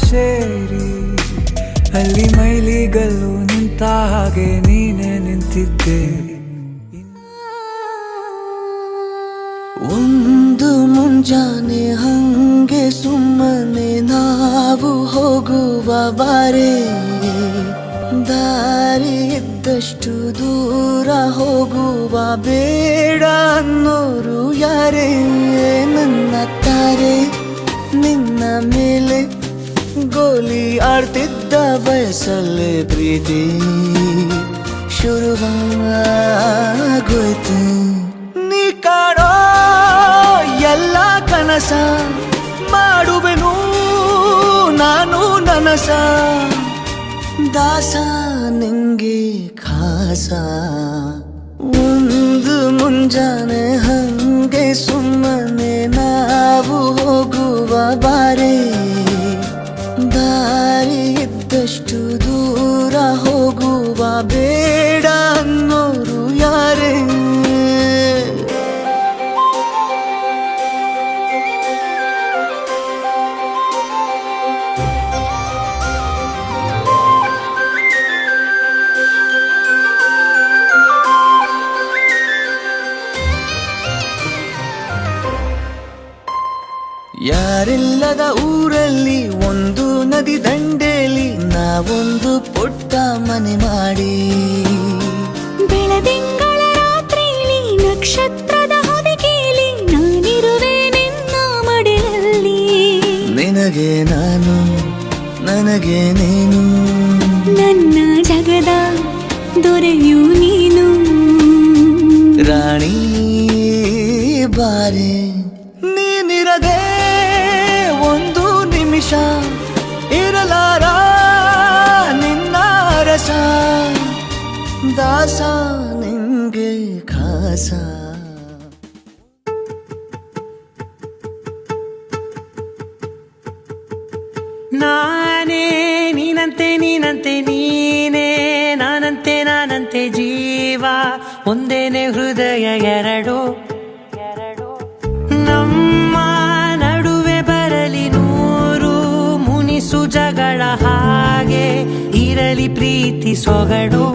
ಸೇರಿ ಅಲ್ಲಿ ಮೈಲಿಗಲ್ಲು ನಿಂತ ಹಾಗೆ ನೀನೆ ನಿಂತಿದ್ದೆ. ಒಂದು ಮುಂಜಾನೆ ಹಂಗೆ ಸುಮ್ಮನೆ ನಾವು ಹೋಗುವ ಬಾರೆ, ದಾರಿ ಇದ್ದಷ್ಟು ದೂರ ಹೋಗುವ ಬೇಡ ಅನ್ನೋರು ಯಾರೇ. ನನ್ನ ತಾರೆ ನಿನ್ನ ಮೇಲೆ ಗೋಲಿ ಆಡ್ತಿದ್ದ ವಯಸ್ಸಲ್ಲೇ ಪ್ರೀತಿ ಶುರುವಾಗೋಯ್ತು. ನೀ ಕಾಡೋ ಎಲ್ಲ ಕನಸ ಮಾಡುವೆನು ನಾನು ನನಸ, ದಾಸ ನಿಂಗೆ ಖಾಸ. ಒಂದು ಮುಂಜಾನೆ ಹಂಗೆ ಸುಮ್ಮನೆ ನಾವು ಹೋಗುವ ಬಾರೆ, ದಾರಿ ಇದ್ದಷ್ಟು ದೂರ ಹೋಗುವ ಬೇಡ ಅನ್ನೋರು ಯಾರೇ. ಯಾರಿಲ್ಲದ ಊರಲ್ಲಿ ಒಂದು ನದಿ ದಂಡೆಯಲ್ಲಿ ನಾವೊಂದು ಪುಟ್ಟ ಮನೆ ಮಾಡಿ, ಬೆಳದಿಂಗಳ ರಾತ್ರಿಯಲ್ಲಿ ನಕ್ಷತ್ರದ ಹೊದಿಕೆಯಲ್ಲಿ ನಾನಿರುವೆ ನಿನ್ನ ಮಡಿಲಲ್ಲಿ. ನಿನಗೆ ನಾನು ನನಗೆ ನೀನು, ನನ್ನ ಜಗದ ದೊರೆಯು ನೀನು. ರಾಣಿ ಬಾರೆ ನೀನಿರದೆ ಒಂದು ನಿಮಿಷ ಇರಲಾರ ನಿನ್ನ ರಸ, ದಾಸ ನಿಂಗೆ ಖಾಸ. ನಾನೇ ನೀನಂತೆ ನೀನಂತೆ ನೀನೇ, ನಾನಂತೆ ನಾನಂತೆ ಜೀವ ಒಂದೇನೆ ಹೃದಯ ಎರಡು. ನಮ್ಮ ನಡುವೆ ಬರಲಿ ನೂರು ಮುನಿಸು ಜಗಳ, ಹಾಗೆ ಇರಲಿ ಪ್ರೀತಿ ಸೊಗಡು.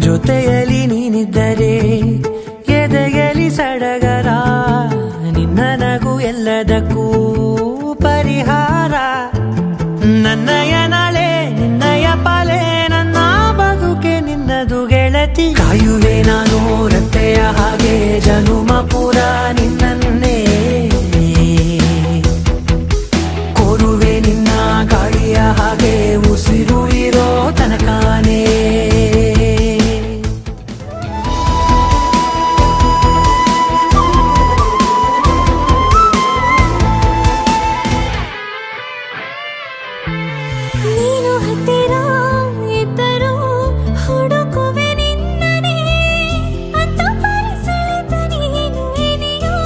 ಜೊತೆಯಲ್ಲಿ ನೀನಿದ್ದರೆ ಎದೆಯಲಿ ಸಡಗರ, ನಿನ್ನ ನಗು ಎಲ್ಲದಕ್ಕೂ ಪರಿಹಾರ. ನನ್ನಯ ನಾಳೆ ನಿನ್ನಯ ಪಾಲೆ, ನನ್ನ ಬದುಕೆ ನಿನ್ನದು ಗೆಳತಿ. ಕಾಯುವೆ ನಾನು ರತ್ತೆಯ ಹಾಗೆ ಜನುಮ ಪುರ ನಿನ್ನನ್ನೇ, ಕೋರುವೆ ನಿನ್ನ ಗಾಳಿಯ ಹಾಗೆ ಉಸಿರು ಇರೋ ತನಕನೇ. ನೀನು ಹತ್ತಿರ ಇದ್ದರೂ ಹುಡುಕುವೆ ನಿನ್ನನೇ, ಅಂತ ಪರಿಸಳಿತ ನೀನು ಇದೆಯೋ.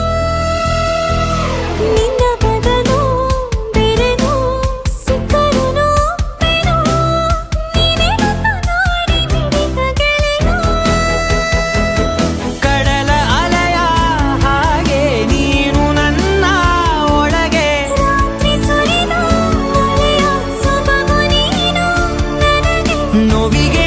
ನಿನ್ನ ಬದಲು ಬೇರೆನೋ ಸಿಕ್ಕರೂ ಬೇನೋ, ನೀನೇ ನನ್ನ ನಾಡಿ ಮಿಡಿತ ಗೆಳೆಯೋ. ಕಡಲ ಅಲೆಯ ಹಾಗೆ ನೀನು ನನ್ನ ಒಳಗೆ, ರಾತ್ರಿ ಸುರಿದ ಮಳೆಯ ಸೊಬಗು ನೀನು ನನಗೆ. ನೋವಿಗೆ